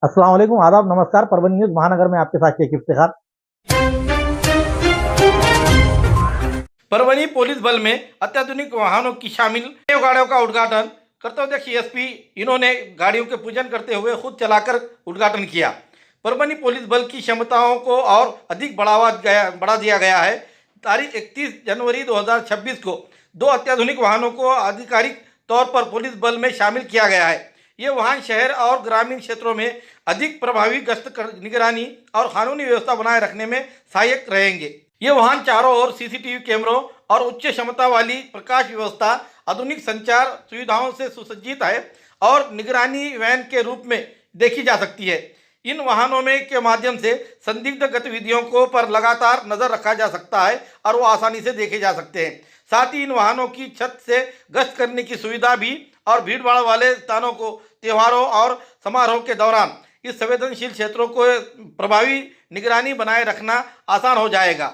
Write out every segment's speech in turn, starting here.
अस्सलाम वालेकुम, आदाब, नमस्कार। परभनी न्यूज़ महानगर में आपके साथ शेख इफ्तिखार। परभनी पुलिस बल में अत्याधुनिक वाहनों की शामिल गाड़ियों का उद्घाटन कर्तव्यदक्ष एसपी इन्होंने गाड़ियों के पूजन करते हुए खुद चलाकर उद्घाटन किया। परभनी पुलिस बल की क्षमताओं को और अधिक बढ़ा दिया गया है। तारीख 31 जनवरी 2026 को 2 अत्याधुनिक वाहनों को आधिकारिक तौर पर पुलिस बल में शामिल किया गया है। ये वाहन शहर और ग्रामीण क्षेत्रों में अधिक प्रभावी गश्त निगरानी और कानूनी व्यवस्था बनाए रखने में सहायक रहेंगे। ये वाहन चारों ओर सीसीटीवी कैमरों और उच्च क्षमता वाली प्रकाश व्यवस्था, आधुनिक संचार सुविधाओं से सुसज्जित है और निगरानी वैन के रूप में देखी जा सकती है। इन वाहनों में के माध्यम से संदिग्ध गतिविधियों को पर लगातार नजर रखा जा सकता है और वो आसानी से देखे जा सकते हैं। साथ ही इन वाहनों की छत से गश्त करने की सुविधा भी और भीड़भाड़ वाले स्थानों को त्योहारों और समारोह के दौरान इस संवेदनशील क्षेत्रों को प्रभावी निगरानी बनाए रखना आसान हो जाएगा।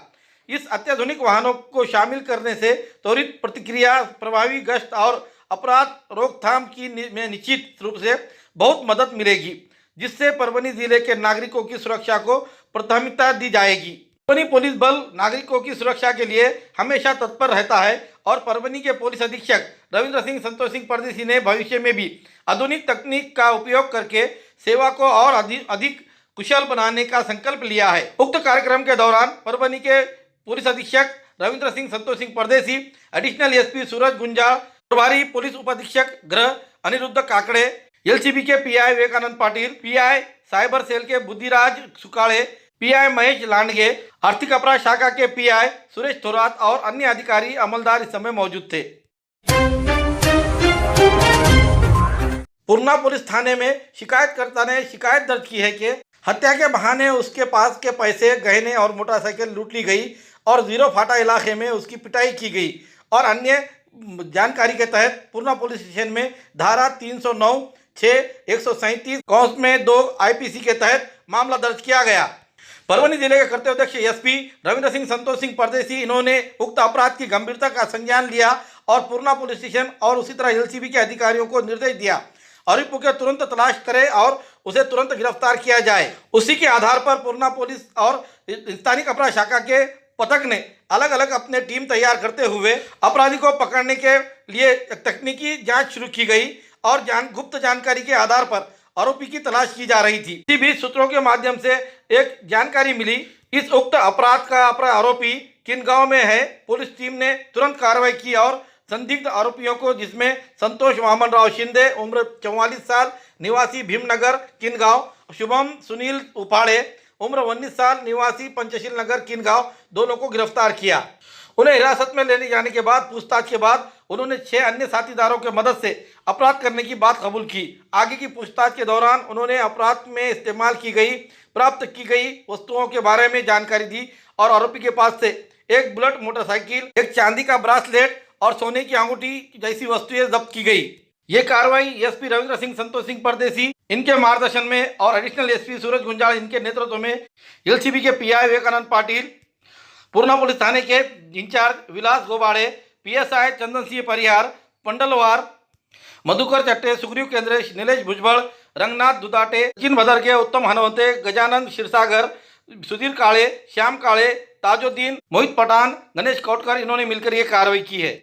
इस अत्याधुनिक वाहनों को शामिल करने से त्वरित प्रतिक्रिया, प्रभावी गश्त और अपराध रोकथाम में निश्चित रूप से बहुत मदद मिलेगी, जिससे परभनी जिले के नागरिकों की सुरक्षा को प्राथमिकता दी जाएगी। परभनी पुलिस बल नागरिकों की सुरक्षा के लिए हमेशा तत्पर रहता है और परभनी के पुलिस अधीक्षक रविंद्र सिंह संतोष सिंह परदेसी ने भविष्य में भी आधुनिक तकनीक का उपयोग करके सेवा को और अधिक कुशल बनाने का संकल्प लिया है। उक्त कार्यक्रम के दौरान परभनी के पुलिस अधीक्षक रविंद्र सिंह संतोष सिंह परदेसी, एडिशनल एसपी सूरज गुंजाल, प्रभारी पुलिस उपाधीक्षक गृह अनिरुद्ध काकड़े, एलसीबी के PI Vivekanand Patil, PI cyber cell के बुद्धिराज सुकाळे, पीआई महेश लांडगे, आर्थिक अपराध शाखा के पीआई सुरेश थोरात और अन्य अधिकारी अमलदार इस समय मौजूद थे। पूर्णा पुलिस थाने में शिकायतकर्ता ने शिकायत दर्ज की है कि हत्या के बहाने उसके पास के पैसे, गहने और मोटरसाइकिल लूट ली गई और जीरो फाटा इलाके में उसकी पिटाई की गई और अन्य जानकारी के तहत पूर्णा पुलिस स्टेशन में धारा 309, 6, 137 कौंस में 2 आईपीसी के तहत मामला दर्ज किया गया। परभनी जिले के कर्तव्यदक्ष एसपी रविंद्र सिंह संतोष सिंह परदेसी इन्होंने उक्त अपराध की गंभीरता का संज्ञान लिया और पूर्णा पुलिस स्टेशन और उसी तरह एलसीबी के अधिकारियों को निर्देश दिया आरोपी को तुरंत तलाश करे और उसे तुरंत गिरफ्तार किया जाए। उसी के आधार पर पूर्णा पुलिस और स्थानीय अपराध शाखा के पथक ने अलग अलग अपने टीम तैयार करते हुए अपराधी को पकड़ने के लिए तकनीकी जांच शुरू की गई और गुप्त जानकारी के आधार पर आरोपी की तलाश की जा रही थी। इसी बीच सूत्रों के माध्यम से एक जानकारी मिली, इस उक्त अपराध का आरोपी किन गांव में है। पुलिस टीम ने तुरंत कार्रवाई की और संदिग्ध आरोपियों को, जिसमें संतोष वामन राव शिंदे उम्र 44 साल निवासी भीमनगर किनगांव, शुभम सुनील उपाड़े उम्र 19 साल निवासी पंचशील नगर किनगांव, दोनों को गिरफ्तार किया। उन्हें हिरासत में लेने जाने के बाद पूछताछ के बाद उन्होंने 6 अन्य साथीदारों के मदद से अपराध करने की बात कबूल की। आगे की पूछताछ के दौरान उन्होंने अपराध में इस्तेमाल की गई प्राप्त की गई वस्तुओं के बारे में जानकारी दी और आरोपी के पास से एक बुलेट मोटरसाइकिल, एक चांदी का ब्रासलेट और सोने की अंगूठी जैसी वस्तुएं जब्त की गई। ये कार्रवाई एसपी रविंद्र सिंह संतोष सिंह परदेसी इनके मार्गदर्शन में और एडिशनल एसपी सूरज गुंजाल इनके नेतृत्व में एलसीबी के पीआई विवेकानंद पाटिल, पूर्णा पुलिस थाने के इंचार्ज विलास गोबाड़े, पीएसआई चंदन सिंह परिहार, पंडलवार, मधुकर चट्टे, सुग्रीव केंद्रे, नीलेश भुजबल, रंगनाथ दुदाटे, सचिन भदरके, उत्तम हनवंते, गजानंद क्षीरसागर, सुधीर काळे, श्याम काळे, ताजुद्दीन, मोहित पठान, गणेश कौटकर, इन्होंने मिलकर ये कार्रवाई की है।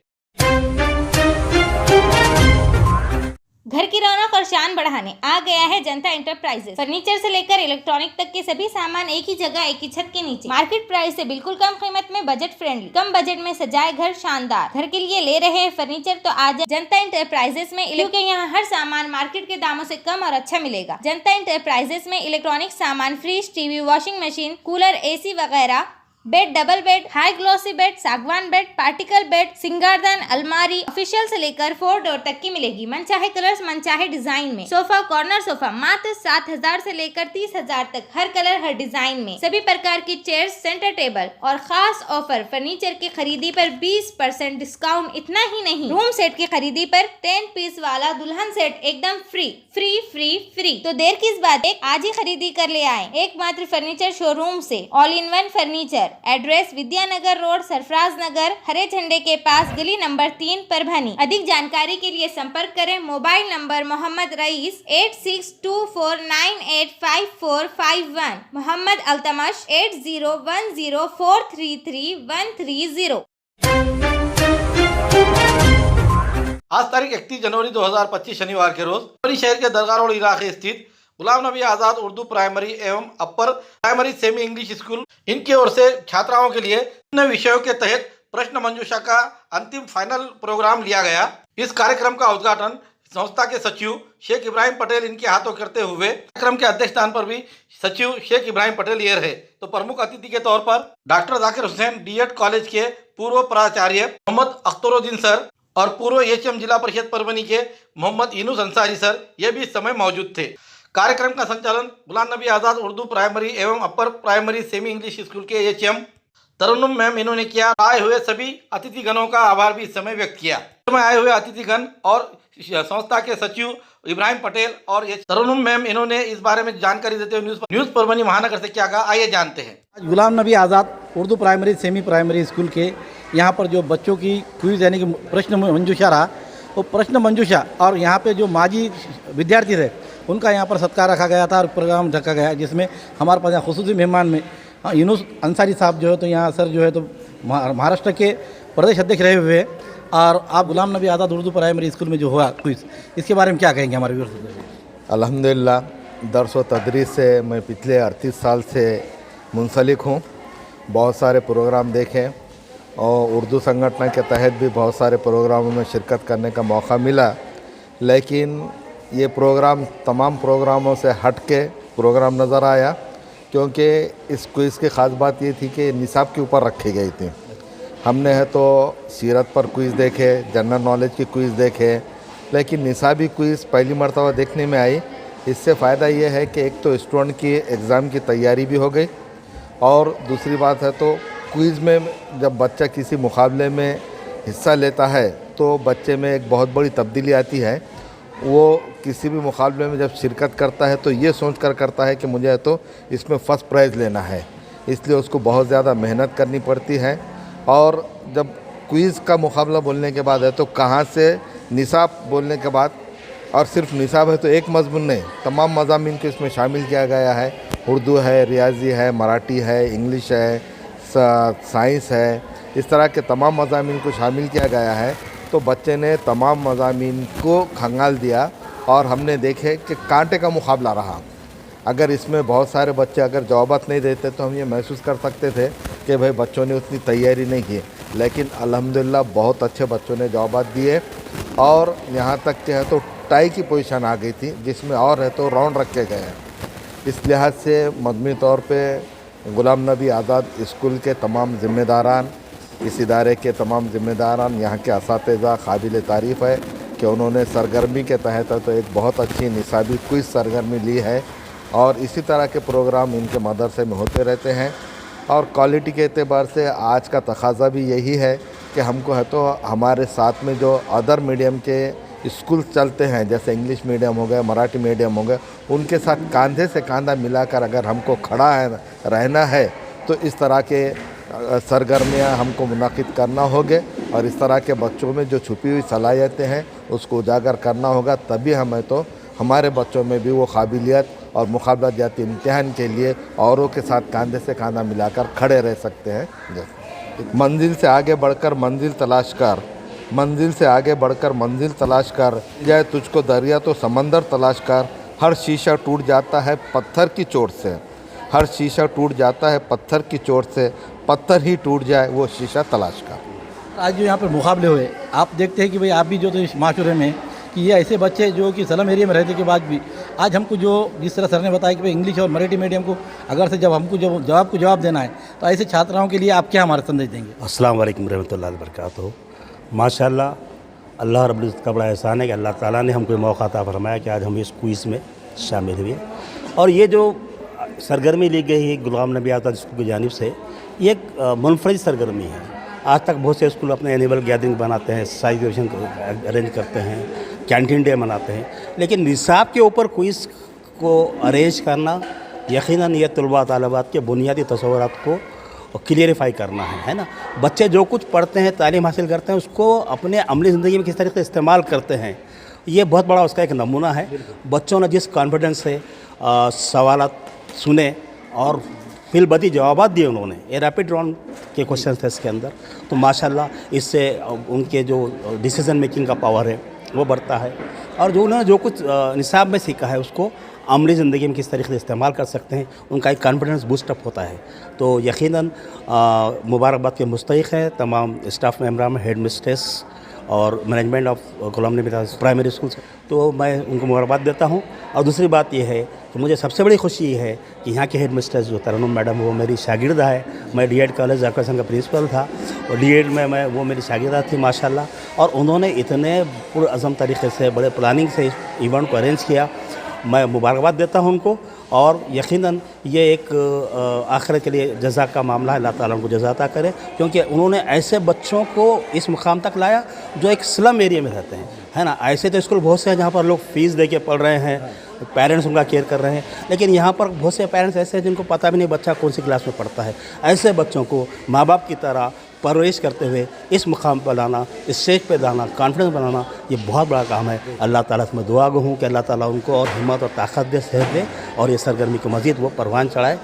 घर की रौनक और शान बढ़ाने आ गया है जनता एंटरप्राइजेस। फर्नीचर से लेकर इलेक्ट्रॉनिक तक के सभी सामान एक ही जगह, एक ही छत के नीचे, मार्केट प्राइस से बिल्कुल कम कीमत में, बजट फ्रेंडली, कम बजट में सजाए घर शानदार। घर के लिए ले रहे हैं फर्नीचर तो आज जनता एंटरप्राइजेस में, क्योंकि यहाँ हर सामान मार्केट के दामों से कम और अच्छा मिलेगा। जनता एंटरप्राइजेस में इलेक्ट्रॉनिक सामान, fridge, TV, washing machine, cooler, AC वगैरह, bed, double bed, high glossy bed, सागवान बेड, पार्टिकल बेड, सिंगारदान, अलमारी, ऑफिशियल से लेकर 4 डोर तक की मिलेगी। मनचाहे कलर्स, मनचाहे डिजाइन में। सोफा, कॉर्नर सोफा मात्र 7,000 से लेकर 30,000 तक, हर कलर हर डिजाइन में। सभी प्रकार की चेयर्स, सेंटर टेबल और खास ऑफर, फर्नीचर की खरीदी पर 20% डिस्काउंट। इतना ही नहीं, रूम सेट की खरीदी पर 10 पीस वाला दुल्हन सेट एकदम फ्री फ्री फ्री फ्री। तो देर किस बात, आज ही खरीदी कर ले आए एकमात्र फर्नीचर शोरूम से। All in one furniture, address Vidyanagar road, Sarfaraz Nagar, हरे झंडे के पास, गली नंबर 3, परभनी। अधिक जानकारी के लिए संपर्क करें। Mobile number Mohammad rice 8624985451, Mohammad Altamash 8010433130। आज तारीख 31 जनवरी 2025 शनिवार के रोज परभनी शहर के दरगाह रोड इलाके स्थित गुलाम नबी आज़ाद उर्दू प्राइमरी एवं अपर प्राइमरी सेमी इंग्लिश स्कूल इनकी ओर से छात्राओं के लिए विभिन्न विषयों के तहत प्रश्न मंजूषा का अंतिम फाइनल प्रोग्राम लिया गया। इस कार्यक्रम का उद्घाटन संस्था के सचिव शेख इब्राहिम पटेल इनके हाथों करते हुए कार्यक्रम के अध्यक्ष स्थान पर भी सचिव शेख इब्राहिम पटेल ये रहे। तो प्रमुख अतिथि के तौर पर doctor Zakir Hussain DEd college के पूर्व प्राचार्य मोहम्मद अख्तरुद्दीन सर और पूर्व एचएम जिला परिषद परभनी के मोहम्मद यूनुस अंसारी सर ये भी इस समय मौजूद थे। कार्यक्रम का संचालन गुलाम नबी आज़ाद उर्दू प्राइमरी एवं अपर प्राइमरी सेमी इंग्लिश स्कूल के एचएम तरन्नुम मैम इन्होंने किया। आए हुए सभी अतिथिगणों का आभार भी इस समय व्यक्त किया। इसमें आए हुए अतिथिगण और संस्था के सचिव इब्राहिम पटेल और तरन्नुम मैम इन्होंने इस बारे में जानकारी देते हुए न्यूज़ परभनी महानगर से क्या कहा, आइए जानते हैं। आज Ghulam Nabi Azad Urdu primary semi primary school के यहाँ पर जो बच्चों की क्विज यानी कि प्रश्न मंजूषा रहा, वो प्रश्न मंजूषा और यहाँ पे जो माजी विद्यार्थी थे उनका यहाँ पर सत्कार रखा गया था और प्रोग्राम रखा गया, जिसमें हमारे पास यहाँ खुसूसी मेहमान में यूनुस अंसारी साहब जो है तो यहाँ सर जो है तो महाराष्ट्र के प्रदेश अध्यक्ष रहे हुए हैं। और आप गुलाम नबी आज़ाद उर्दू प्राइमरी स्कूल में जो हुआ क्विज, इसके बारे में क्या कहेंगे हमारे व्यूअर्स? अल्हम्दुलिल्लाह दर्स व तदरीस से मैं पिछले 38 साल से मुंसलिक हूँ। बहुत सारे प्रोग्राम देखे और उर्दू संगठन के तहत भी बहुत सारे प्रोग्रामों में शिरकत करने का मौका मिला, लेकिन ये प्रोग्राम तमाम प्रोग्रामों से हट के प्रोग्राम नज़र आया, क्योंकि इस क्विज़ की ख़ास बात ये थी कि निसाब के ऊपर रखी गई थी। हमने है तो सीरत पर क्विज़ देखे, जनरल नॉलेज की क्विज़ देखे, लेकिन निसाबी क्विज़ पहली मरतबा देखने में आई। इससे फ़ायदा ये है कि एक तो स्टूडेंट की एग्ज़ाम की तैयारी भी हो गई, और दूसरी बात है तो क्विज़ में जब बच्चा किसी मुकाबले में हिस्सा लेता है तो बच्चे में एक बहुत बड़ी तब्दीली आती है। वो किसी भी मुकाबले में जब शिरकत करता है तो ये सोच कर करता है कि मुझे तो इसमें फ़र्स्ट प्राइज़ लेना है, इसलिए उसको बहुत ज़्यादा मेहनत करनी पड़ती है। और जब क्विज़ का मुकाबला बोलने के बाद है तो कहाँ से निसाब बोलने के बाद, और सिर्फ निसाब है तो एक मज़मून नहीं, तमाम मज़ामीन को इसमें शामिल किया गया है। उर्दू है, रियाजी है, मराठी है, इंग्लिश है, साइंस है, इस तरह के तमाम मज़ामीन को शामिल किया गया है। तो बच्चे ने तमाम मज़ामीन को खंगाल दिया और हमने देखे कि कांटे का मुकाबला रहा। अगर इसमें बहुत सारे बच्चे अगर जवाबात नहीं देते तो हम ये महसूस कर सकते थे कि भाई बच्चों ने उतनी तैयारी नहीं की, लेकिन अल्हम्दुलिल्लाह बहुत अच्छे बच्चों ने जवाबात दिए और यहाँ तक के है तो टाई की पोजीशन आ गई थी, जिसमें और है तो राउंड रखे गए हैं। इस लिहाज से मजमूई तौर पे गुलाम नबी आज़ाद स्कूल के तमाम ज़िम्मेदारान, इस इदारे के तमाम ज़िम्मेदारान, यहाँ के असातिज़ा काबिल तारीफ़ है कि उन्होंने सरगर्मी के तहत तो एक बहुत अच्छी निसाबी क्विज़ सरगर्मी ली है, और इसी तरह के प्रोग्राम इनके मदरसे में होते रहते हैं। और क्वालिटी के एतबार से आज का तकाज़ा भी यही है कि हमको है तो हमारे साथ में जो अदर मीडियम के स्कूल चलते हैं, जैसे इंग्लिश मीडियम हो गए, मराठी मीडियम हो गए, उनके साथ कंधे से कंधा मिलाकर अगर हमको खड़ा है रहना है तो इस तरह के सरगर्मियाँ हमको मुनाकिद करना होगे, और इस तरह के बच्चों में जो छुपी हुई सलाहियतें हैं उसको उजागर करना होगा, तभी हमें तो हमारे बच्चों में भी वो काबिलियत और मुकाबला जाती इम्तिहान के लिए औरों के साथ कंधे से कंधा मिलाकर खड़े रह सकते हैं। मंजिल से आगे बढ़कर मंजिल तलाश कर, मंजिल से आगे बढ़कर मंजिल तलाश कर, जाए तुझको दरिया तो समंदर तलाश कर, हर शीशा टूट जाता है पत्थर की चोट से, हर शीशा टूट जाता है पत्थर की चोट से, पत्थर ही टूट जाए वो शीशा तलाश कर। आज जो यहाँ पर मुकाबले हुए, आप देखते हैं कि भाई आप भी जो तो इस माशरे में कि ये ऐसे बच्चे जो कि स्लम एरिया में रहने के बाद भी आज हमको जो जिस तरह सर ने बताया कि भाई इंग्लिश और मराठी मीडियम को अगर से जब हमको जवाब देना है तो ऐसे छात्राओं के लिए आप क्या हमारा संदेश देंगे? अस्सलाम वालेकुम रहमतुल्लाहि व बरकातहू। माशाअल्लाह, अल्लाह रब्बुल इज़्ज़त का बड़ा एहसान है कि अल्लाह ताला ने हमको मौका अता फरमाया कि आज हम इस क्विज़ में शामिल हुए। और ये जो सरगर्मी ली गई है गुलाम नबी आज़ाद स्कूल की जानिब से, ये एक मुनफरिद सरगर्मी है। आज तक बहुत से स्कूल अपने एनुअल गैदरिंग बनाते हैं, सेलिब्रेशन अरेंज करते हैं, कैंटीन डे मनाते हैं, लेकिन निसाब के ऊपर क्विज़ को अरेंज करना यकीनन ये तलबा तालिबात के बुनियादी तसव्वुरात को और क्लियरिफाई करना है ना। बच्चे जो कुछ पढ़ते हैं, तालीम हासिल करते हैं, उसको अपने अमली ज़िंदगी में किस तरीके से इस्तेमाल करते हैं, ये बहुत बड़ा उसका एक नमूना है। बच्चों ने जिस कॉन्फिडेंस से सवाल सुने और फिलबदी जवाब दिए उन्होंने, ये रैपिड राउंड के क्वेश्चन थे इसके अंदर, तो माशाल्लाह इससे उनके जो डिसीज़न मेकिंग का पावर है वो बढ़ता है। और जो उन्होंने जो कुछ निसाब में सीखा है उसको अमली ज़िंदगी में किस तरीके से इस्तेमाल कर सकते हैं, उनका एक कॉन्फिडेंस बूस्टअप होता है। तो यकीनन मुबारकबाद के मुस्तहिक़ है तमाम स्टाफ मेम्बर, हेड मिस्ट्रेस और management of Ghulam Nabi Azad primary school से, तो मैं उनको मुबारकबाद देता हूँ। और दूसरी बात ये है कि मुझे सबसे बड़ी खुशी ये है कि यहाँ के हेड मिस्ट्रेस जो तरन्नुम मैडम, वो मेरी शागिर्दा है। मैं डी.एड कॉलेज जाकिर हुसैन का प्रिंसिपल था और डी.एड में वो मेरी शागिर्दा थी माशाल्लाह। और उन्होंने इतने पुरअज़म तरीके से, बड़े प्लानिंग से इस इवेंट को अरेंज किया। मैं मुबारकबाद देता हूँ उनको। और यकीनन ये एक आखिरत के लिए जज़ा का मामला है, अल्लाह ताला उनको जज़ा अता करे, क्योंकि उन्होंने ऐसे बच्चों को इस मुकाम तक लाया जो एक स्लम एरिया में रहते हैं, है ना। ऐसे तो स्कूल बहुत से हैं जहाँ पर लोग फ़ीस दे के पढ़ रहे हैं, पेरेंट्स उनका केयर कर रहे हैं, लेकिन यहाँ पर बहुत से पेरेंट्स ऐसे हैं जिनको पता भी नहीं बच्चा कौन सी क्लास में पढ़ता है। ऐसे बच्चों को माँ बाप की तरह परवरिश करते हुए इस मुकाम पर लाना, इस स्टेज पे लाना, कॉन्फिडेंस बनाना, ये बहुत बड़ा काम है। अल्लाह ताला से मैं दुआ गो हूँ कि अल्लाह ताला उनको और हिम्मत और ताकत दे, सेहत दे और ये सरगर्मी को मज़ीद वो परवान चढ़ाए।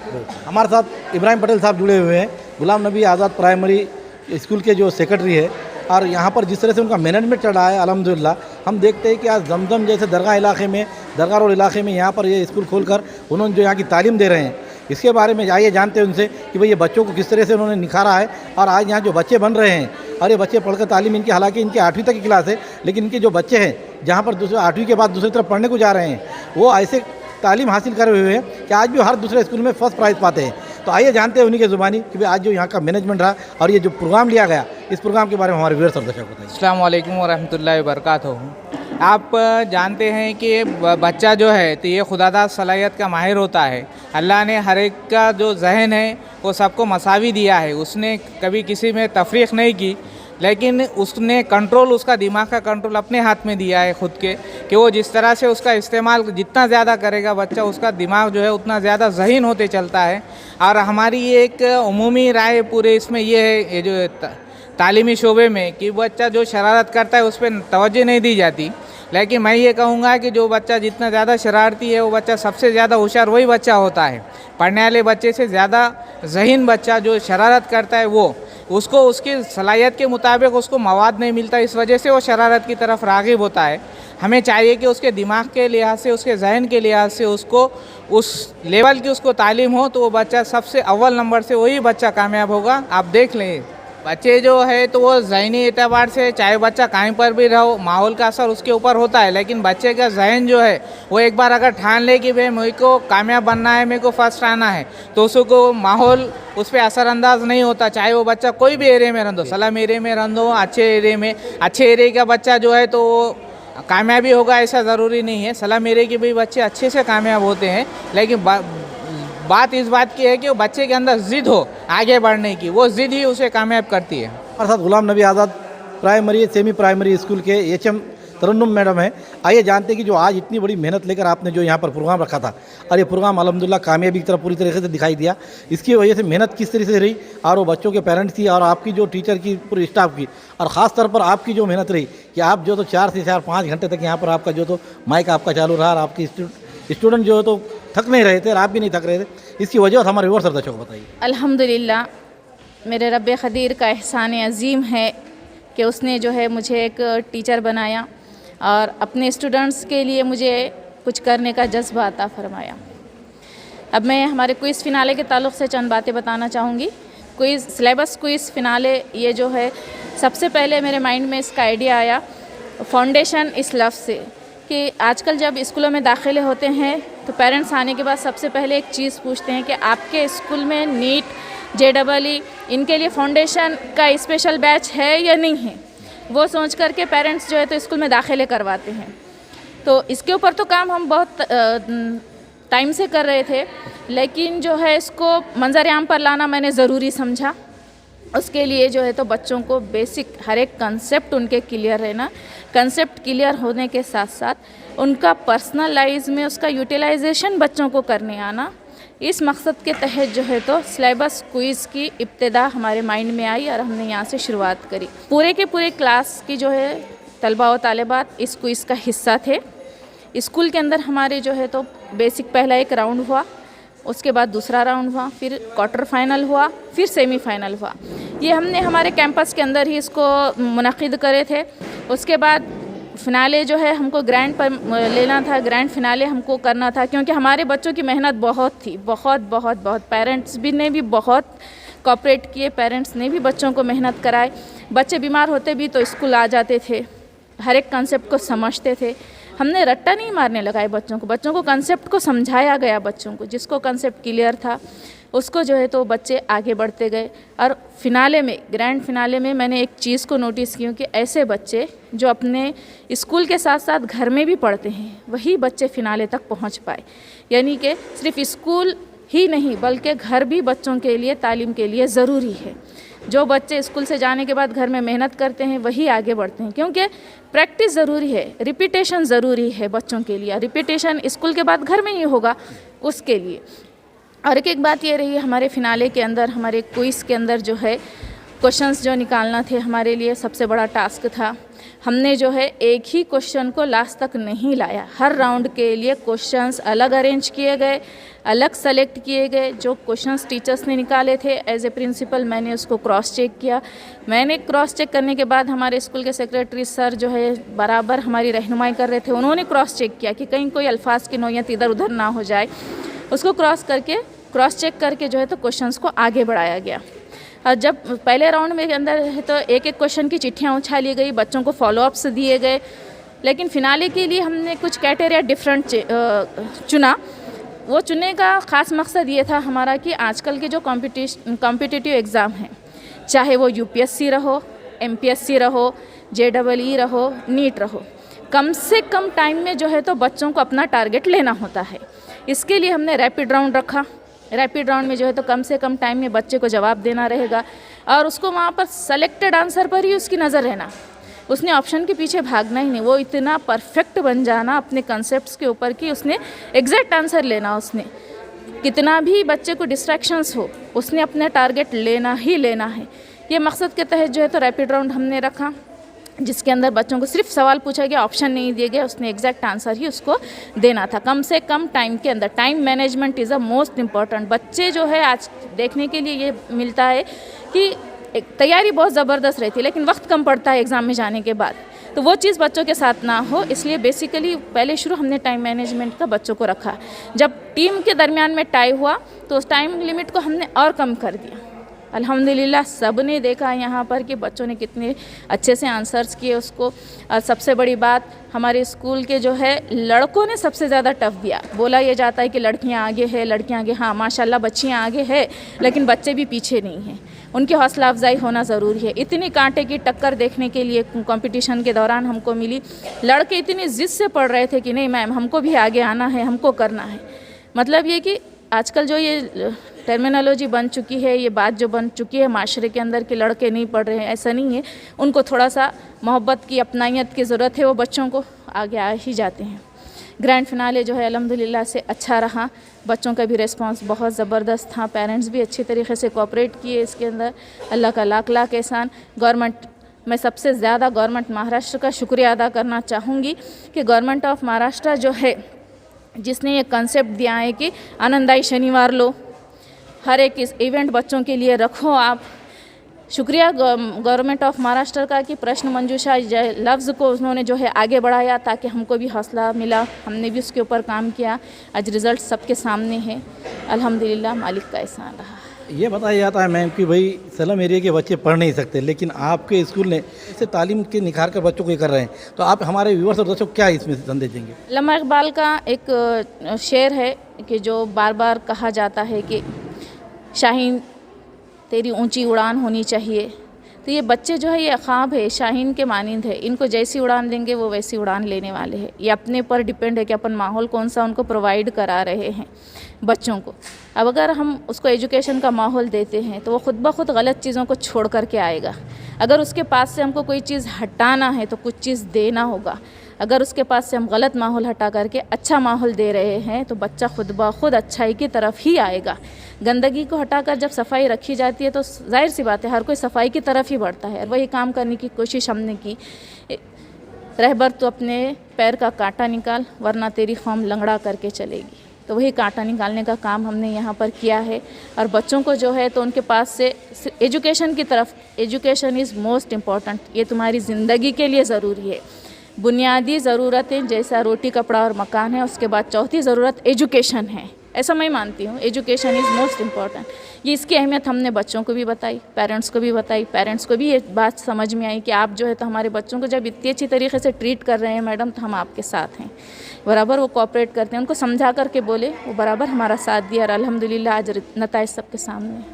हमारे साथ इब्राहिम पटेल साहब जुड़े हुए हैं, गुलाम नबी आज़ाद प्राइमरी स्कूल के जो सेक्रेटरी है। और यहाँ पर जिस तरह से उनका मैनेजमेंट चल रहा है अल्हम्दुलिल्लाह, हम देखते हैं कि आज जमजम जैसे दरगाह इलाके में, दरगाह रोड इलाके में यहाँ पर ये स्कूल खोलकर उन्होंने जो यहाँ की तालीम दे रहे हैं, इसके बारे में आइए जानते हैं उनसे कि भाई ये बच्चों को किस तरह से उन्होंने निखारा है। और आज यहाँ जो बच्चे बन रहे हैं, और ये बच्चे पढ़कर तालीम इनकी, हालांकि इनकी 8वीं तक की क्लास है, लेकिन इनके जो बच्चे हैं जहाँ पर 8वीं के बाद दूसरी तरफ पढ़ने को जा रहे हैं, वो ऐसे तालीम हासिल करे हुए हैं कि आज भी हर दूसरे स्कूल में फर्स्ट प्राइज़ पाते हैं। तो आइए जानते हैं उन्हीं के ज़ुबानी कि भाई आज जो यहाँ का मैनेजमेंट रहा और ये जो प्रोग्राम लिया गया, इस प्रोग्राम के बारे में हमारे व्यूअर्स और दर्शक बताइए। अस्सलाम वालेकुम वरहमतुल्लाहि वबरकातुहू। आप जानते हैं कि बच्चा जो है तो ये खुदादाद सलाहियत का माहिर होता है। अल्लाह ने हर एक का जो जहन है वो सबको मसावी दिया है। उसने कभी किसी में तफरीक नहीं की, लेकिन उसने कंट्रोल, उसका दिमाग का कंट्रोल अपने हाथ में दिया है खुद के, कि वो जिस तरह से उसका इस्तेमाल जितना ज़्यादा करेगा बच्चा, उसका दिमाग जो है उतना ज़्यादा ज़हीन होते चलता है। और हमारी ये एक उमूमी राय पूरे इसमें ये है, ये जो तालीमी शोबे में, कि बच्चा जो शरारत करता है उस पर तवज्जो नहीं दी जाती। लेकिन मैं ये कहूँगा कि जो बच्चा जितना ज़्यादा शरारती है वो बच्चा सबसे ज़्यादा होशियार वही बच्चा होता है। पढ़ने वाले बच्चे से ज़्यादा ज़हीन बच्चा जो शरारत करता है वो, उसको उसकी सलाहियत के मुताबिक उसको मवाद नहीं मिलता, इस वजह से वो शरारत की तरफ राग़िब होता है। हमें चाहिए कि उसके दिमाग के लिहाज से, उसके जहन के लिहाज से उसको उस लेवल की उसको तालीम हो, तो वो बच्चा सबसे अव्वल नंबर से वही बच्चा कामयाब होगा। आप देख लें, बच्चे जो है तो वो ज़हनी एतबार से, चाहे बच्चा कहीं पर भी रहो, माहौल का असर उसके ऊपर होता है, लेकिन बच्चे का जहन जो है वो एक बार अगर ठान ले कि भाई मेरे को कामयाब बनना है, मेरे को फर्स्ट आना है, तो उसको माहौल उस पर असरअंदाज नहीं होता। चाहे वो बच्चा कोई भी एरिया में रंदो, सलाम एरिया में रंदो, अच्छे एरिया में, अच्छे एरिया का बच्चा जो है तो वो कामयाबी होगा ऐसा ज़रूरी नहीं है। सलाम एरिया के भी बच्चे अच्छे से कामयाब होते हैं, लेकिन बात इस बात की है कि वो बच्चे के अंदर ज़िद हो आगे बढ़ने की, वो ज़िद ही उसे कामयाब करती है। हमारे साथ गुलाम नबी आज़ाद प्राइमरी सेमी प्राइमरी स्कूल के एचएम तरन्नुम मैडम है। आइए जानते हैं कि जो आज इतनी बड़ी मेहनत लेकर आपने जो यहाँ पर प्रोग्राम रखा था, और ये प्रोग्राम अल्हम्दुलिल्लाह कामयाबी की तरफ पूरी तरीके से दिखाई दिया, इसकी वजह से मेहनत किस तरीके से रही, और वो बच्चों के पेरेंट्स की और आपकी जो टीचर की, पूरी स्टाफ की, और ख़ास तौर पर आपकी जो मेहनत रही कि आप जो तो 4 से 4-5 घंटे तक यहाँ पर आपका जो तो माइक आपका चालू रहा, और आपकी स्टूडेंट जो है तो थक नहीं रहे थे और आप भी नहीं थक रहे थे, इसकी वजह हमारे व्यूअर्स और दर्शकों को बताइए। अल्हम्दुलिल्लाह, मेरे रब्बे ख़दीर का एहसान अज़ीम है कि उसने जो है मुझे एक टीचर बनाया और अपने स्टूडेंट्स के लिए मुझे कुछ करने का जज्बा अता फ़रमाया। अब मैं हमारे क्विज़ फ़िनाले के ताल्लुक़ से चंद बातें बताना चाहूँगी। क्विज़ सिलेबस क्विज़ फ़िनाले, ये जो है सबसे पहले मेरे माइंड में इसका आइडिया आया फाउंडेशन इस लफ्ज़ से कि आजकल जब स्कूलों में दाखिले होते हैं तो पेरेंट्स आने के बाद सबसे पहले एक चीज़ पूछते हैं कि आपके स्कूल में नीट, JEE इनके लिए फाउंडेशन का स्पेशल बैच है या नहीं है। वो सोच कर के पेरेंट्स जो है तो स्कूल में दाखिले करवाते हैं। तो इसके ऊपर तो काम हम बहुत टाइम से कर रहे थे, लेकिन जो है इसको मंजर आम पर लाना मैंने ज़रूरी समझा। उसके लिए जो है तो बच्चों को बेसिक हर एक कंसेप्ट उनके क्लियर रहना, कंसेप्ट क्लियर होने के साथ साथ उनका पर्सनलाइज में उसका यूटिलाइजेशन बच्चों को करने आना, इस मकसद के तहत जो है तो सिलेबस क्विज़ की इब्तिदा हमारे माइंड में आई और हमने यहाँ से शुरुआत करी। पूरे के पूरे क्लास की जो है तलबा व तालिबात इस क्विज़ का हिस्सा थे। स्कूल के अंदर हमारे जो है तो बेसिक पहला एक राउंड हुआ, उसके बाद दूसरा राउंड हुआ, फिर क्वार्टर फाइनल हुआ, फिर सेमीफाइनल हुआ। ये हमने हमारे कैंपस के अंदर ही इसको मुनक़िद करे थे। उसके बाद फिनाले जो है हमको ग्रैंड पर लेना था, ग्रैंड फिनाले हमको करना था, क्योंकि हमारे बच्चों की मेहनत बहुत थी, बहुत पेरेंट्स भी ने भी बहुत कोऑपरेट किए, पेरेंट्स ने भी बच्चों को मेहनत कराए। बच्चे बीमार होते भी तो स्कूल आ जाते थे, हर एक कंसेप्ट को समझते थे। हमने रट्टा नहीं मारने लगाए बच्चों को कंसेप्ट को समझाया गया। बच्चों को जिसको कंसेप्ट क्लियर था उसको जो है तो बच्चे आगे बढ़ते गए। और फिनाले में, ग्रैंड फिनाले में मैंने एक चीज़ को नोटिस की कि ऐसे बच्चे जो अपने स्कूल के साथ साथ घर में भी पढ़ते हैं, वही बच्चे फिनाले तक पहुंच पाए। यानी कि सिर्फ स्कूल ही नहीं बल्कि घर भी बच्चों के लिए, तालीम के लिए ज़रूरी है। जो बच्चे स्कूल से जाने के बाद घर में मेहनत करते हैं वही आगे बढ़ते हैं, क्योंकि प्रैक्टिस ज़रूरी है, रिपीटेशन ज़रूरी है बच्चों के लिए। रिपीटेशन स्कूल के बाद घर में ही होगा उसके लिए। और एक बात ये रही हमारे फिनाले के अंदर, हमारे क्विज़ के अंदर जो है क्वेश्चंस जो निकालना थे हमारे लिए सबसे बड़ा टास्क था। हमने जो है एक ही क्वेश्चन को लास्ट तक नहीं लाया, हर राउंड के लिए क्वेश्चंस अलग अरेंज किए गए, अलग सेलेक्ट किए गए। जो क्वेश्चंस टीचर्स ने निकाले थे एज ए प्रिंसिपल मैंने उसको क्रॉस चेक किया। मैंने क्रॉस चेक करने के बाद हमारे स्कूल के सेक्रेटरी सर जो है बराबर हमारी रहनुमाई कर रहे थे, उन्होंने क्रॉस चेक किया कि कहीं कोई अल्फाज की नौयत इधर उधर ना हो जाए। उसको क्रॉस चेक करके जो है तो क्वेश्चंस को आगे बढ़ाया गया। और जब पहले राउंड में के अंदर है तो एक एक क्वेश्चन की चिट्ठियाँ उछाली गई, बच्चों को फॉलोअप्स दिए गए। लेकिन फिनाले के लिए हमने कुछ क्राइटेरिया डिफरेंट चुना। वो चुनने का ख़ास मकसद ये था हमारा कि आजकल के जो कॉम्पिटिटिव एग्ज़ाम हैं, चाहे वो यूपीएससी रहो, एमपीएससी रहो, जेईई रहो, नीट रहो, कम से कम टाइम में जो है तो बच्चों को अपना टारगेट लेना होता है। इसके लिए हमने रैपिड राउंड रखा। रैपिड राउंड में जो है तो कम से कम टाइम में बच्चे को जवाब देना रहेगा और उसको वहाँ पर सेलेक्टेड आंसर पर ही उसकी नज़र रहना। उसने ऑप्शन के पीछे भागना ही नहीं, वो इतना परफेक्ट बन जाना अपने कंसेप्ट्स के ऊपर कि उसने एग्जैक्ट आंसर लेना। उसने कितना भी बच्चे को डिस्ट्रैक्शंस हो, उसने अपना टारगेट लेना ही लेना है। ये मकसद के तहत जो है तो रैपिड राउंड हमने रखा, जिसके अंदर बच्चों को सिर्फ सवाल पूछा गया, ऑप्शन नहीं दिए गए, उसने एग्जैक्ट आंसर ही उसको देना था कम से कम टाइम के अंदर। Time management is a most important. बच्चे जो है आज देखने के लिए ये मिलता है कि तैयारी बहुत ज़बरदस्त रहती है लेकिन वक्त कम पड़ता है एग्ज़ाम में जाने के बाद, तो वो चीज़ बच्चों के साथ ना हो, इसलिए बेसिकली पहले शुरू हमने टाइम मैनेजमेंट का बच्चों को रखा। जब टीम के दरमियान में टाई हुआ तो उस टाइम लिमिट को हमने और कम कर दिया। अल्हम्दुलिल्लाह सब ने देखा यहाँ पर कि बच्चों ने कितने अच्छे से आंसर्स किए उसको। और सबसे बड़ी बात हमारे स्कूल के जो है लड़कों ने सबसे ज़्यादा टफ दिया। बोला ये जाता है कि लड़कियाँ आगे है, लड़कियाँ आगे, हाँ माशाल्लाह बच्चियाँ आगे है लेकिन बच्चे भी पीछे नहीं हैं। उनकी हौसला अफजाई होना ज़रूरी है। इतनी कांटे की टक्कर देखने के लिए कंपटीशन के दौरान हमको मिली। लड़के इतनी ज़िद से पढ़ रहे थे कि नहीं मैम हमको भी आगे आना है, हमको करना है। मतलब ये कि आजकल जो ये टर्मिनोलॉजी बन चुकी है, ये बात जो बन चुकी है माशरे के अंदर कि लड़के नहीं पढ़ रहे हैं, ऐसा नहीं है। उनको थोड़ा सा मोहब्बत की, अपनायत की ज़रूरत है, वो बच्चों को आगे आ ही जाते हैं। ग्रैंड फिनाले जो है अल्हम्दुलिल्लाह से अच्छा रहा। बच्चों का भी रिस्पांस बहुत ज़बरदस्त था, पेरेंट्स भी अच्छी तरीके से कोऑपरेट किए इसके अंदर। अल्लाह का लाख लाख एहसान। गवर्नमेंट, मैं सबसे ज़्यादा गवर्नमेंट महाराष्ट्र का शुक्रिया अदा करना चाहूँगी कि गवर्नमेंट ऑफ महाराष्ट्र जो है जिसने ये कंसेप्ट दिया है कि आनंदाई शनिवार लो, हर एक इस इवेंट बच्चों के लिए रखो आप। शुक्रिया गवर्नमेंट ऑफ महाराष्ट्र का कि प्रश्न मंजूषा लफ्ज़ को उन्होंने जो है आगे बढ़ाया ताकि हमको भी हौसला मिला, हमने भी उसके ऊपर काम किया। आज रिज़ल्ट सबके सामने है, अल्हम्दुलिल्लाह मालिक का एहसान रहा। ये बताया जाता है मैम कि भाई सलम एरिया के बच्चे पढ़ नहीं सकते, लेकिन आपके स्कूल ने इसे तालीम के निखार कर बच्चों को ये कर रहे हैं, तो आप हमारे व्यूअर्स और दर्शकों क्या इसमें संदेश देंगे? अल्लामा इकबाल का एक शेर है कि जो बार बार कहा जाता है कि शाहीन तेरी ऊंची उड़ान होनी चाहिए। तो ये बच्चे जो है ये ख्वाब है, शाहीन के मानिंद है। इनको जैसी उड़ान देंगे वो वैसी उड़ान लेने वाले हैं। ये अपने पर डिपेंड है कि अपन माहौल कौन सा उनको प्रोवाइड करा रहे हैं बच्चों को। अब अगर हम उसको एजुकेशन का माहौल देते हैं तो वो ख़ुद ब खुद गलत चीज़ों को छोड़ कर के आएगा। अगर उसके पास से हमको कोई चीज़ हटाना है तो कुछ चीज़ देना होगा। अगर उसके पास से हम गलत माहौल हटा करके अच्छा माहौल दे रहे हैं तो बच्चा खुद ब खुद अच्छाई की तरफ ही आएगा। गंदगी को हटाकर जब सफाई रखी जाती है तो जाहिर सी बात है हर कोई सफाई की तरफ ही बढ़ता है। और वही काम करने की कोशिश हमने की। रहबर तो अपने पैर का कांटा निकाल वरना तेरी कौम लंगड़ा करके चलेगी। तो वही कांटा निकालने का काम हमने यहाँ पर किया है। और बच्चों को जो है तो उनके पास से एजुकेशन की तरफ, एजुकेशन इज़ मोस्ट इम्पॉर्टेंट, ये तुम्हारी ज़िंदगी के लिए ज़रूरी है। बुनियादी ज़रूरतें जैसा रोटी कपड़ा और मकान है, उसके बाद चौथी ज़रूरत एजुकेशन है। ऐसा मैं मानती हूँ, एजुकेशन इज़ मोस्ट इम्पॉर्टेंट। ये इसकी अहमियत हमने बच्चों को भी बताई, पेरेंट्स को भी बताई। पेरेंट्स को भी ये बात समझ में आई कि आप जो है तो हमारे बच्चों को जब इतनी अच्छी तरीके से ट्रीट कर रहे हैं मैडम, तो हम आपके साथ हैं। बराबर वो कोऑपरेट करते हैं, उनको समझा करके बोले, वो बराबर हमारा साथ दिया और अल्हम्दुलिल्लाह आज नताइज सबके सामने है।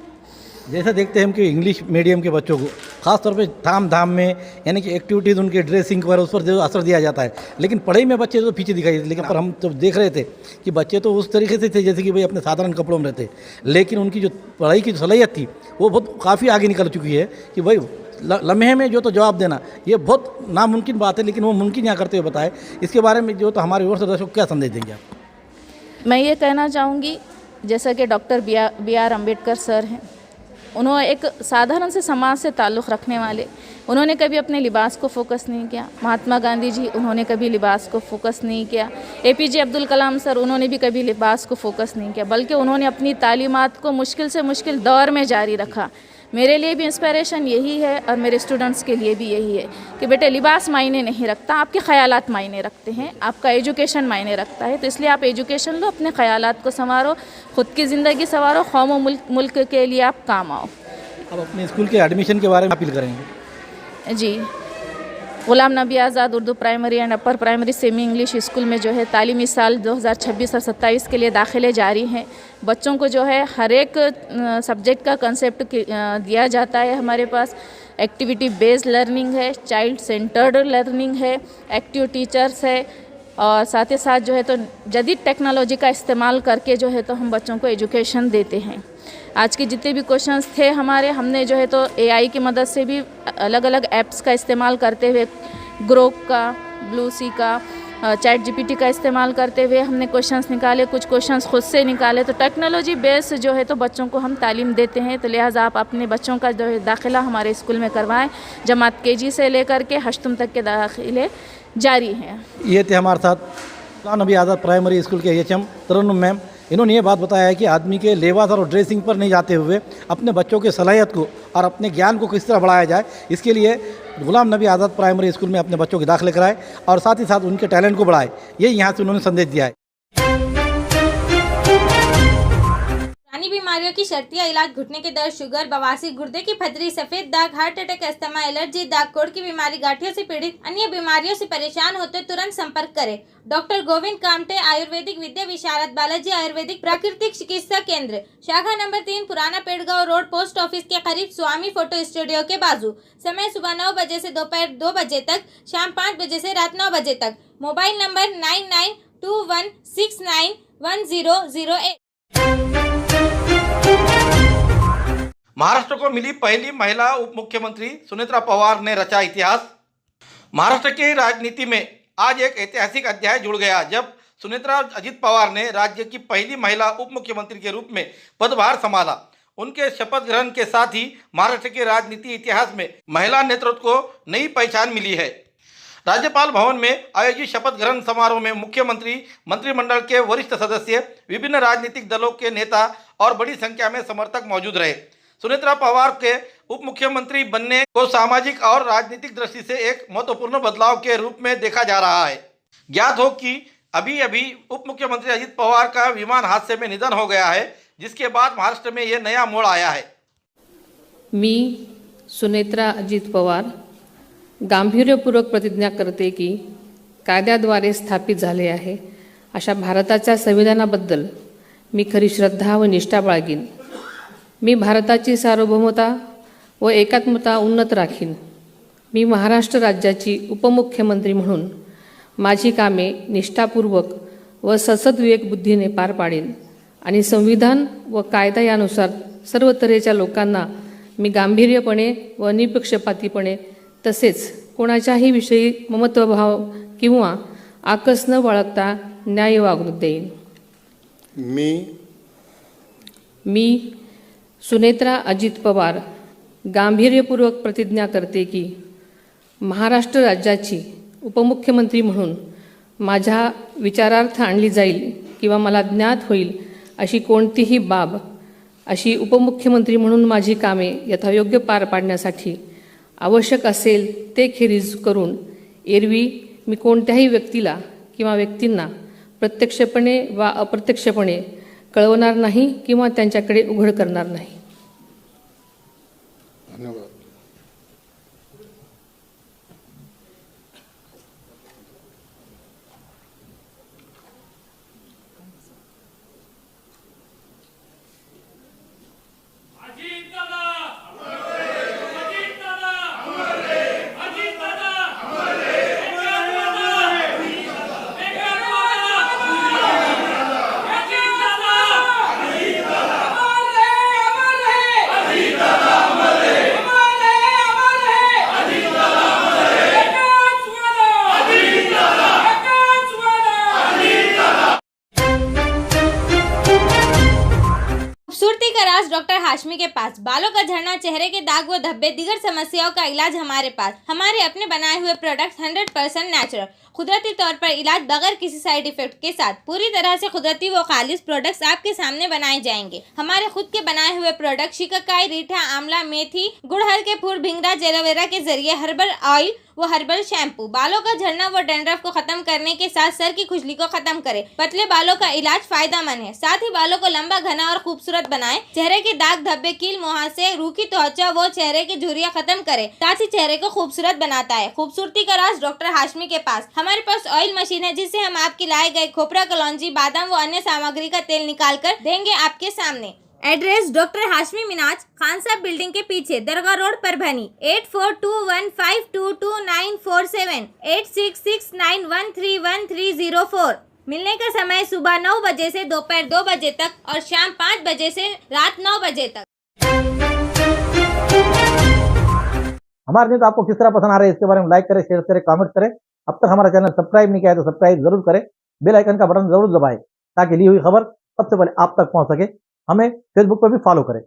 जैसा देखते हैं हम कि इंग्लिश मीडियम के बच्चों को ख़ास तौर पे धाम धाम में यानी कि एक्टिविटीज़ उनके ड्रेसिंग पर उस पर जो असर दिया जाता है, लेकिन पढ़ाई में बच्चे तो पीछे दिखाई देते। लेकिन पर हम जब देख रहे थे कि बच्चे तो उस तरीके से थे जैसे कि भाई अपने साधारण कपड़ों में रहते, लेकिन उनकी जो पढ़ाई की सलाहियत थी वो बहुत काफ़ी आगे निकल चुकी है कि भाई लम्हे में जो तो जवाब देना ये बहुत नामुमकिन बात है, लेकिन वो मुमकिन यहाँ करते हुए बताए। इसके बारे में जो तो हमारे व्यूअर्स दर्शकों को क्या संदेश देंगे आप? मैं ये कहना चाहूँगी, जैसा कि doctor B R Ambedkar sir हैं, उन्होंने एक साधारण से समाज से ताल्लुक़ रखने वाले, उन्होंने कभी अपने लिबास को फोकस नहीं किया। महात्मा गांधी जी, उन्होंने कभी लिबास को फोकस नहीं किया। APJ अब्दुल कलाम सर, उन्होंने भी कभी लिबास को फोकस नहीं किया, बल्कि उन्होंने अपनी तालीमात को मुश्किल से मुश्किल दौर में जारी रखा। मेरे लिए भी इंस्पिरेशन यही है और मेरे स्टूडेंट्स के लिए भी यही है कि बेटे लिबास मायने नहीं रखता, आपके ख़यालात मायने रखते हैं, आपका एजुकेशन मायने रखता है। तो इसलिए आप एजुकेशन लो, अपने ख़यालात को संवारो, ख़ुद की ज़िंदगी संवारो, कौम और मुल्क के लिए आप काम आओ। अब अपने स्कूल के एडमिशन के बारे में अपील करेंगे? जी, Ghulam Nabi Azad Urdu primary and upper primary semi English school में जो है तालीमी साल 2026 और 27 के लिए दाखिले जारी हैं। बच्चों को जो है हर एक सब्जेक्ट का कंसेप्ट दिया जाता है। हमारे पास एक्टिविटी बेस्ड लर्निंग है, चाइल्ड सेंटर्ड लर्निंग है, एक्टिव टीचर्स है और साथ ही साथ जो है तो जदीद टेक्नोलॉजी का इस्तेमाल करके जो है तो हम बच्चों को एजुकेशन देते हैं। आज के जितने भी क्वेश्चंस थे हमारे, हमने जो है तो AI की मदद से भी अलग अलग ऐप्स का इस्तेमाल करते हुए, ग्रोक का, ब्लूसी का, चैट GPT का इस्तेमाल करते हुए हमने क्वेश्चंस निकाले, कुछ क्वेश्चंस खुद से निकाले। तो टेक्नोलॉजी बेस जो है तो बच्चों को हम तालीम देते हैं। तो लिहाजा आप अपने बच्चों का जो है दाखिला हमारे स्कूल में करवाएं। जमात KG से लेकर के अष्टम तक के दाखिले जारी हैं। ये थे हमारे साथ ग़ुलाम नबी आज़ाद प्राइमरी स्कूल के HM तरन्नुम मैम। इन्होंने ये बात बताया है कि आदमी के लिबास और ड्रेसिंग पर नहीं जाते हुए अपने बच्चों के सलाहियत को और अपने ज्ञान को किस तरह बढ़ाया जाए, इसके लिए ग़ुलाम नबी आज़ाद प्राइमरी स्कूल में अपने बच्चों के दाखिले कराए और साथ ही साथ उनके टैलेंट को बढ़ाए। ये यहाँ से उन्होंने संदेश दिया है। पुरानी बीमारियों की शर्तिया इलाज, घुटने के दर्द, शुगर, बवासीर, गुर्दे की पथरी, सफेद दाग, हार्ट अटैक, अस्थमा, एलर्जी, दाग कोड़ की बीमारी, गांठियों से पीड़ित अन्य बीमारियों से परेशान होते तुरंत संपर्क करें। डॉक्टर गोविंद कामटे, आयुर्वेदिक विद्या विशारद, बालाजी आयुर्वेदिक प्राकृतिक चिकित्सा केंद्र, शाखा नंबर 3, पुराना पेड़गांव रोड, पोस्ट ऑफिस के करीब, स्वामी फोटो स्टूडियो के बाजू। समय सुबह 9 बजे से दोपहर 2 बजे तक, शाम 5 बजे से रात 9 बजे तक। Mobile number 9921691008। महाराष्ट्र को मिली पहली महिला उप मुख्यमंत्री सुनेत्रा पवार ने रचा इतिहास। महाराष्ट्र की राजनीति में आज एक ऐतिहासिक अध्याय जुड़ गया जब सुनेत्रा अजित पवार ने राज्य की पहली महिला उप मुख्यमंत्री के रूप में पदभार संभाला। उनके शपथ ग्रहण के साथ ही महाराष्ट्र के राजनीति इतिहास में महिला नेतृत्व को नई पहचान मिली है। राज्यपाल भवन में आयोजित शपथ ग्रहण समारोह में मुख्यमंत्री, मंत्रिमंडल के वरिष्ठ सदस्य, विभिन्न राजनीतिक दलों के नेता और बड़ी संख्या में समर्थक मौजूद रहे। सुनेत्रा पवार के उप मुख्यमंत्री बनने को सामाजिक और राजनीतिक दृष्टि से एक महत्वपूर्ण बदलाव के रूप में देखा जा रहा है। ज्ञात हो कि अभी अभी उप मुख्यमंत्री अजित पवार का विमान हादसे में निधन हो गया है, जिसके बाद महाराष्ट्र में यह नया मोड़ आया है। मी सुनेत्रा अजित पवार गांभीर्यपूर्वक प्रतिज्ञा करते की कायद्याद्वारे स्थापित झाले आहे अशा भारताच्या संविधानाबद्दल मी खरी श्रद्धा व निष्ठा बाळगीन। मी भारताची सार्वभौमता व एकात्मता उन्नत राखीन। मी महाराष्ट्र राज्याची उपमुख्यमंत्री म्हणून माझी कामे निष्ठापूर्वक व सद्विवेक बुद्धीने पार पाडीन आणि संविधान व कायदा यानुसार सर्व तऱ्हेच्या लोकांना मी गांभीर्यपणे व निपक्षपातीपणे तसेच कोणाच्याही विषयी ममत्वभाव किंवा आकस न बाळगता न्याय वागणूक देईन. मी सुनेत्रा अजित पवार गांभीर्यपूर्वक प्रतिज्ञा करते की महाराष्ट्र राज्याची उपमुख्यमंत्री म्हणून माझ्या विचारार्थ आणली जाईल किंवा मला ज्ञात होईल अशी कोणतीही बाब अशी उपमुख्यमंत्री म्हणून माझी कामे यथायोग्य पार पाडण्यासाठी आवश्यक असेल ते खेरीज करून एरवी मी कोणत्याही व्यक्तीला किंवा व्यक्तींना प्रत्यक्षपणे वा अप्रत्यक्षपणे कळवणार नाही किंवा त्यांच्याकडे उघड करणार नाही. धन्यवाद. खूबसूरती का राज डॉक्टर हाशमी के पास. बालों का झड़ना, चेहरे के दाग व धब्बे, दीगर समस्याओं का इलाज हमारे पास. हमारे अपने बनाए हुए प्रोडक्ट्स 100% नेचुरल, कुदरती तौर पर इलाज बगैर किसी साइड इफेक्ट के साथ पूरी तरह से कुदरती व खालिश प्रोडक्ट्स आपके सामने बनाए जाएंगे. हमारे खुद के बनाए हुए प्रोडक्ट शिकाकाई, रीठा, आंवला, मेथी, गुड़हल के फूल, भिंगराज, एलोवेरा के जरिए हर्बल ऑयल वो हर्बल शैम्पू बालों का झड़ना व डैंड्रफ को खत्म करने के साथ सर की खुजली को खत्म करे. पतले बालों का इलाज फायदेमंद है. साथ ही बालों को लंबा, घना और खूबसूरत बनाए. चेहरे के दाग, धब्बे, कील, मुहासे, रूखी त्वचा वो चेहरे की झुर्रियां खत्म करे. साथ ही चेहरे को खूबसूरत बनाता है. खूबसूरती का राज डॉक्टर हाशमी के पास. हमारे पास ऑयल मशीन है जिससे हम आपके लाए गए खोपरा, कलौंजी, बादाम व अन्य सामग्री का तेल निकाल कर देंगे आपके सामने. एड्रेस डॉक्टर हाशमी मिनाज, खान साहब बिल्डिंग के पीछे, दरगाह रोड, परभनी. 8421522947, 8669131304. मिलने का समय सुबह 9 बजे से दोपहर 2 बजे तक और शाम 5 बजे से रात 9 बजे तक. हमारे न्यूज़ आपको किस तरह पसंद आ रहा है इसके बारे में लाइक करें, शेयर करें, कमेंट करें. अब तक हमारा चैनल सब्सक्राइब नहीं किया है तो सब्सक्राइब जरूर करें. बेल आइकन का बटन जरूर दबाएं ताकि ली हुई खबर सबसे पहले आप तक पहुंच सके. हमें फेसबुक पर भी फॉलो करें.